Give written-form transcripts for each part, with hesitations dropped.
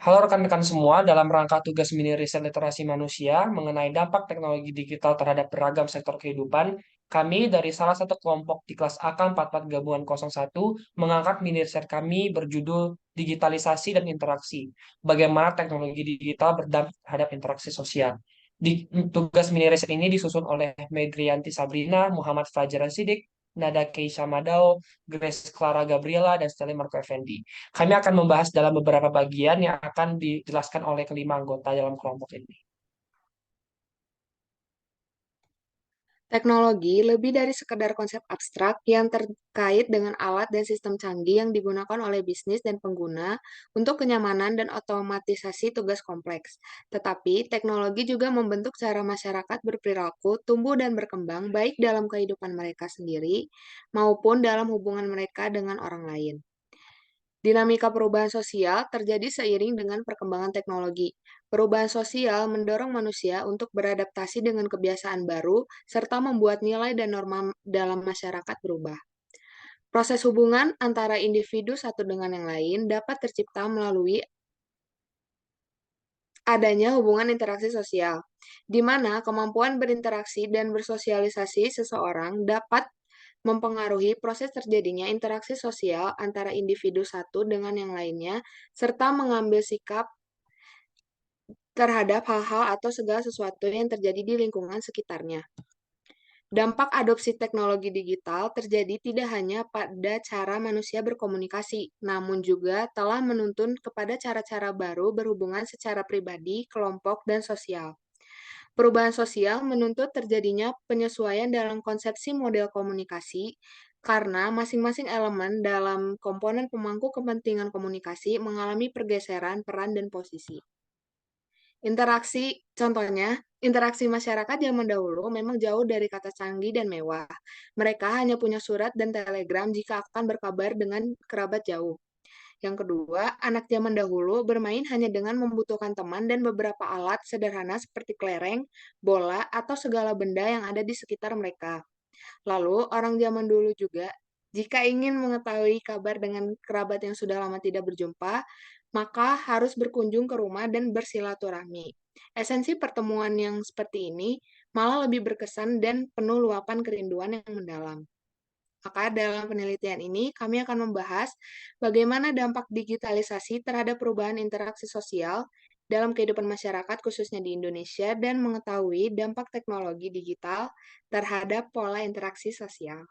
Halo rekan-rekan semua, dalam rangka tugas mini riset literasi manusia mengenai dampak teknologi digital terhadap beragam sektor kehidupan, kami dari salah satu kelompok di kelas AK44 Gabungan 01 mengangkat mini riset kami berjudul Digitalisasi dan Interaksi, bagaimana teknologi digital berdampak terhadap interaksi sosial. Tugas mini riset ini disusun oleh Medrianti Sabrina, Muhammad Fajar Sidik, Nada Keisha Madao, Grace Clara Gabriela, dan Stella Marco Effendi. Kami akan membahas dalam beberapa bagian yang akan dijelaskan oleh kelima anggota dalam kelompok ini. Teknologi lebih dari sekedar konsep abstrak yang terkait dengan alat dan sistem canggih yang digunakan oleh bisnis dan pengguna untuk kenyamanan dan otomatisasi tugas kompleks. Tetapi, teknologi juga membentuk cara masyarakat berperilaku, tumbuh dan berkembang baik dalam kehidupan mereka sendiri maupun dalam hubungan mereka dengan orang lain. Dinamika perubahan sosial terjadi seiring dengan perkembangan teknologi. Perubahan sosial mendorong manusia untuk beradaptasi dengan kebiasaan baru, serta membuat nilai dan norma dalam masyarakat berubah. Proses hubungan antara individu satu dengan yang lain dapat tercipta melalui adanya hubungan interaksi sosial, di mana kemampuan berinteraksi dan bersosialisasi seseorang dapat mempengaruhi proses terjadinya interaksi sosial antara individu satu dengan yang lainnya, serta mengambil sikap terhadap hal-hal atau segala sesuatu yang terjadi di lingkungan sekitarnya. Dampak adopsi teknologi digital terjadi tidak hanya pada cara manusia berkomunikasi, namun juga telah menuntun kepada cara-cara baru berhubungan secara pribadi, kelompok, dan sosial. Perubahan sosial menuntut terjadinya penyesuaian dalam konsepsi model komunikasi, karena masing-masing elemen dalam komponen pemangku kepentingan komunikasi mengalami pergeseran peran dan posisi. Contohnya, interaksi masyarakat zaman dahulu memang jauh dari kata canggih dan mewah. Mereka hanya punya surat dan telegram jika akan berkabar dengan kerabat jauh. Yang kedua, anak zaman dahulu bermain hanya dengan membutuhkan teman dan beberapa alat sederhana seperti kelereng, bola, atau segala benda yang ada di sekitar mereka. Lalu, orang zaman dulu juga, jika ingin mengetahui kabar dengan kerabat yang sudah lama tidak berjumpa, maka harus berkunjung ke rumah dan bersilaturahmi. Esensi pertemuan yang seperti ini malah lebih berkesan dan penuh luapan kerinduan yang mendalam. Maka dalam penelitian ini, kami akan membahas bagaimana dampak digitalisasi terhadap perubahan interaksi sosial dalam kehidupan masyarakat, khususnya di Indonesia, dan mengetahui dampak teknologi digital terhadap pola interaksi sosial.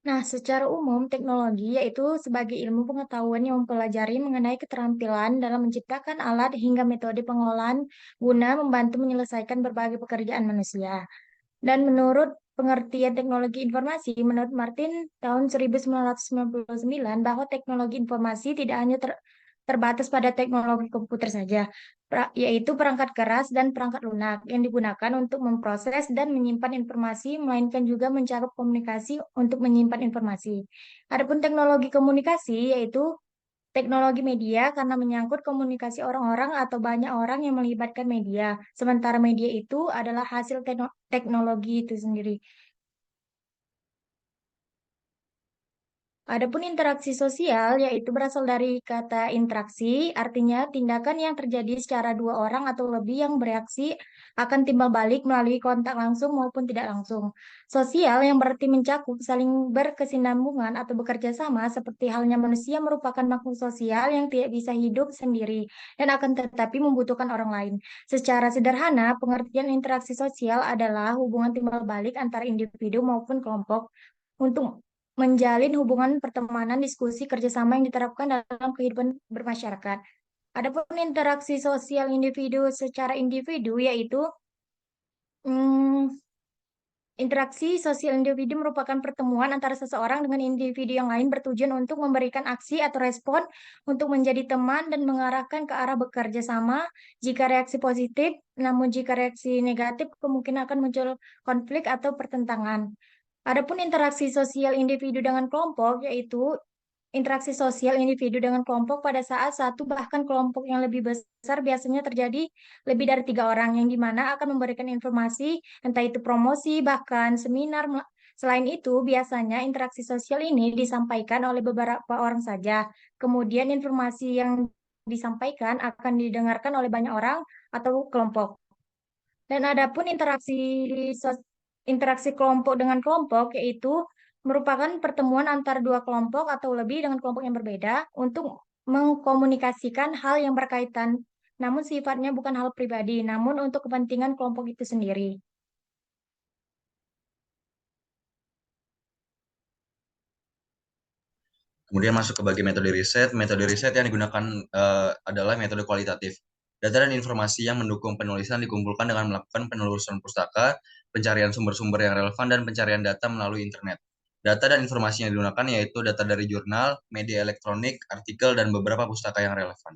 Nah, secara umum, teknologi yaitu sebagai ilmu pengetahuan yang mempelajari mengenai keterampilan dalam menciptakan alat hingga metode pengolahan guna membantu menyelesaikan berbagai pekerjaan manusia. Dan menurut pengertian teknologi informasi, menurut Martin tahun 1999, bahwa teknologi informasi tidak hanya terbatas pada teknologi komputer saja, yaitu perangkat keras dan perangkat lunak yang digunakan untuk memproses dan menyimpan informasi, melainkan juga mencakup komunikasi untuk menyimpan informasi. Adapun teknologi komunikasi yaitu teknologi media karena menyangkut komunikasi orang-orang atau banyak orang yang melibatkan media. Sementara media itu adalah hasil teknologi itu sendiri. Adapun interaksi sosial yaitu berasal dari kata interaksi, artinya tindakan yang terjadi secara dua orang atau lebih yang bereaksi akan timbal balik melalui kontak langsung maupun tidak langsung. Sosial yang berarti mencakup saling berkesinambungan atau bekerja sama seperti halnya manusia merupakan makhluk sosial yang tidak bisa hidup sendiri dan akan tetapi membutuhkan orang lain. Secara sederhana, pengertian interaksi sosial adalah hubungan timbal balik antara individu maupun kelompok untuk menjalin hubungan pertemanan, diskusi, kerjasama yang diterapkan dalam kehidupan bermasyarakat. Adapun interaksi sosial individu secara individu yaitu mm, interaksi sosial individu merupakan pertemuan antara seseorang dengan individu yang lain bertujuan untuk memberikan aksi atau respon untuk menjadi teman dan mengarahkan ke arah bekerja sama. Jika reaksi positif, namun jika reaksi negatif kemungkinan akan muncul konflik atau pertentangan. Adapun interaksi sosial individu dengan kelompok, yaitu interaksi sosial individu dengan kelompok pada saat satu bahkan kelompok yang lebih besar biasanya terjadi lebih dari tiga orang, yang dimana akan memberikan informasi, entah itu promosi, bahkan seminar, Selain itu, biasanya interaksi sosial ini disampaikan oleh beberapa orang saja. Kemudian informasi yang disampaikan akan didengarkan oleh banyak orang atau kelompok. Dan adapun interaksi kelompok dengan kelompok yaitu merupakan pertemuan antara dua kelompok atau lebih dengan kelompok yang berbeda untuk mengkomunikasikan hal yang berkaitan, namun sifatnya bukan hal pribadi, namun untuk kepentingan kelompok itu sendiri. Kemudian masuk ke bagian metode riset. Metode riset yang digunakan adalah metode kualitatif. Data dan informasi yang mendukung penulisan dikumpulkan dengan melakukan penelusuran pustaka, pencarian sumber-sumber yang relevan, dan pencarian data melalui internet. Data dan informasi yang digunakan yaitu data dari jurnal, media elektronik, artikel, dan beberapa pustaka yang relevan.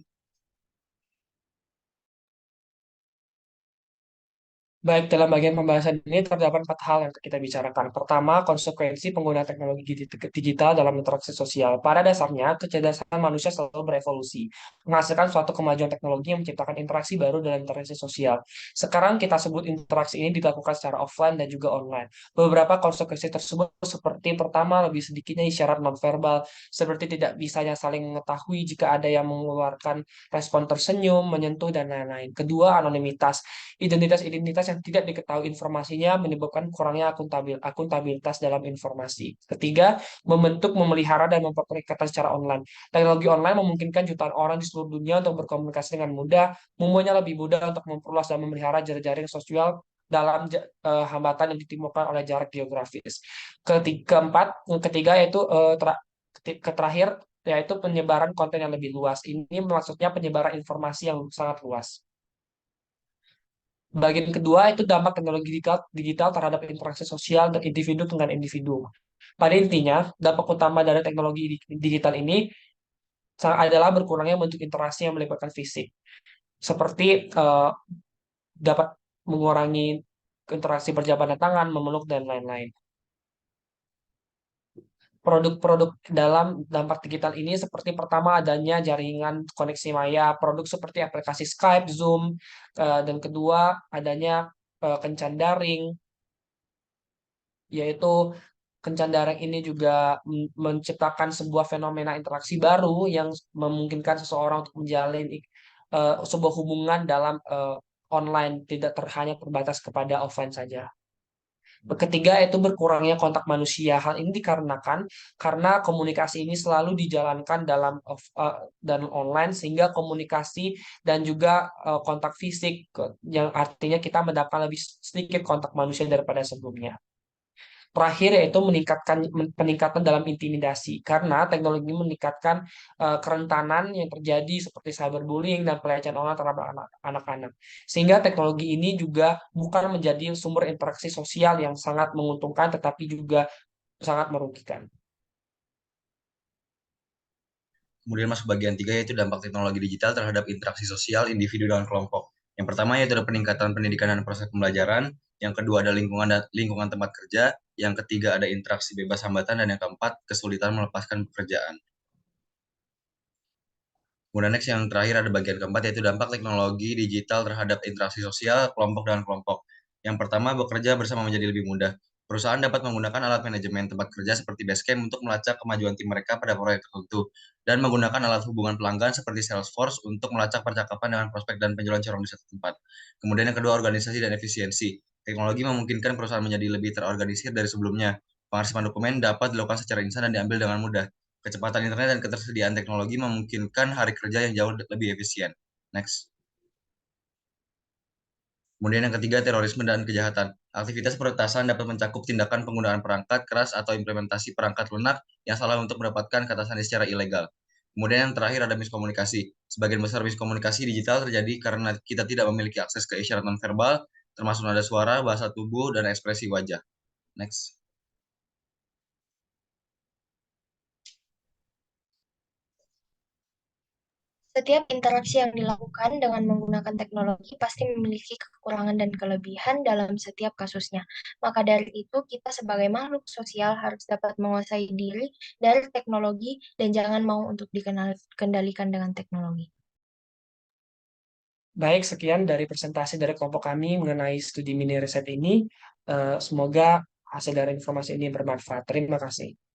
Baik, dalam bagian pembahasan ini terdapat 4 hal yang kita bicarakan. Pertama, konsekuensi penggunaan teknologi digital dalam interaksi sosial. Pada dasarnya, kecerdasan manusia selalu berevolusi, menghasilkan suatu kemajuan teknologi yang menciptakan interaksi baru dalam interaksi sosial. Sekarang kita sebut interaksi ini dilakukan secara offline dan juga online. Beberapa konsekuensi tersebut seperti pertama, lebih sedikitnya isyarat nonverbal, seperti tidak bisanya saling mengetahui jika ada yang mengeluarkan respon tersenyum, menyentuh, dan lain-lain. Kedua, anonimitas. Identitas-identitas yang tidak diketahui informasinya menyebabkan kurangnya akuntabilitas dalam informasi. Ketiga, membentuk, memelihara, dan memperoleh ikatan secara online. Teknologi online memungkinkan jutaan orang di seluruh dunia untuk berkomunikasi dengan mudah, membuatnya lebih mudah untuk memperluas dan memelihara jaring sosial dalam hambatan yang ditimbulkan oleh jarak geografis. Ketiga yaitu terakhir yaitu penyebaran konten yang lebih luas. Ini maksudnya penyebaran informasi yang sangat luas. Bagian kedua itu dampak teknologi digital terhadap interaksi sosial dan individu dengan individu. Pada intinya, dampak utama dari teknologi digital ini adalah berkurangnya bentuk interaksi yang melibatkan fisik, seperti dapat mengurangi interaksi berjabat tangan, memeluk, dan lain-lain. Produk-produk dalam dampak digital ini seperti pertama adanya jaringan koneksi maya, produk seperti aplikasi Skype, Zoom, dan kedua adanya kencan daring, yaitu kencan daring ini juga menciptakan sebuah fenomena interaksi baru yang memungkinkan seseorang untuk menjalin sebuah hubungan dalam online, tidak hanya terbatas kepada offline saja. Ketiga, itu berkurangnya kontak manusia. Hal ini dikarenakan karena komunikasi ini selalu dijalankan dan online, sehingga komunikasi dan juga kontak fisik, yang artinya kita mendapatkan lebih sedikit kontak manusia daripada sebelumnya. Terakhir yaitu peningkatan dalam intimidasi, karena teknologi meningkatkan kerentanan yang terjadi seperti cyberbullying dan pelecehan online terhadap anak-anak. Sehingga teknologi ini juga bukan menjadi sumber interaksi sosial yang sangat menguntungkan, tetapi juga sangat merugikan. Kemudian masuk bagian 3 yaitu dampak teknologi digital terhadap interaksi sosial individu dan kelompok. Yang pertama yaitu ada peningkatan pendidikan dan proses pembelajaran, yang kedua ada lingkungan tempat kerja, yang ketiga ada interaksi bebas hambatan, dan yang keempat kesulitan melepaskan pekerjaan. Kemudian next yang terakhir ada bagian keempat yaitu dampak teknologi digital terhadap interaksi sosial kelompok dengan kelompok. Yang pertama, bekerja bersama menjadi lebih mudah. Perusahaan dapat menggunakan alat manajemen tempat kerja seperti Basecamp untuk melacak kemajuan tim mereka pada proyek tertentu, dan menggunakan alat hubungan pelanggan seperti Salesforce untuk melacak percakapan dengan prospek dan penjualan corong di satu tempat. Kemudian yang kedua, organisasi dan efisiensi. Teknologi memungkinkan perusahaan menjadi lebih terorganisir dari sebelumnya. Pengarsipan dokumen dapat dilakukan secara instan dan diambil dengan mudah. Kecepatan internet dan ketersediaan teknologi memungkinkan hari kerja yang jauh lebih efisien. Next. Kemudian yang ketiga, terorisme dan kejahatan. Aktivitas peretasan dapat mencakup tindakan penggunaan perangkat keras atau implementasi perangkat lunak yang salah untuk mendapatkan kata sandi secara ilegal. Kemudian yang terakhir ada miskomunikasi. Sebagian besar miskomunikasi digital terjadi karena kita tidak memiliki akses ke isyarat nonverbal, termasuk nada suara, bahasa tubuh, dan ekspresi wajah. Next. Setiap interaksi yang dilakukan dengan menggunakan teknologi pasti memiliki kekurangan dan kelebihan dalam setiap kasusnya. Maka dari itu, kita sebagai makhluk sosial harus dapat menguasai diri dari teknologi dan jangan mau untuk dikendalikan dengan teknologi. Baik, sekian dari presentasi dari kelompok kami mengenai studi mini riset ini. Semoga hasil dari informasi ini bermanfaat. Terima kasih.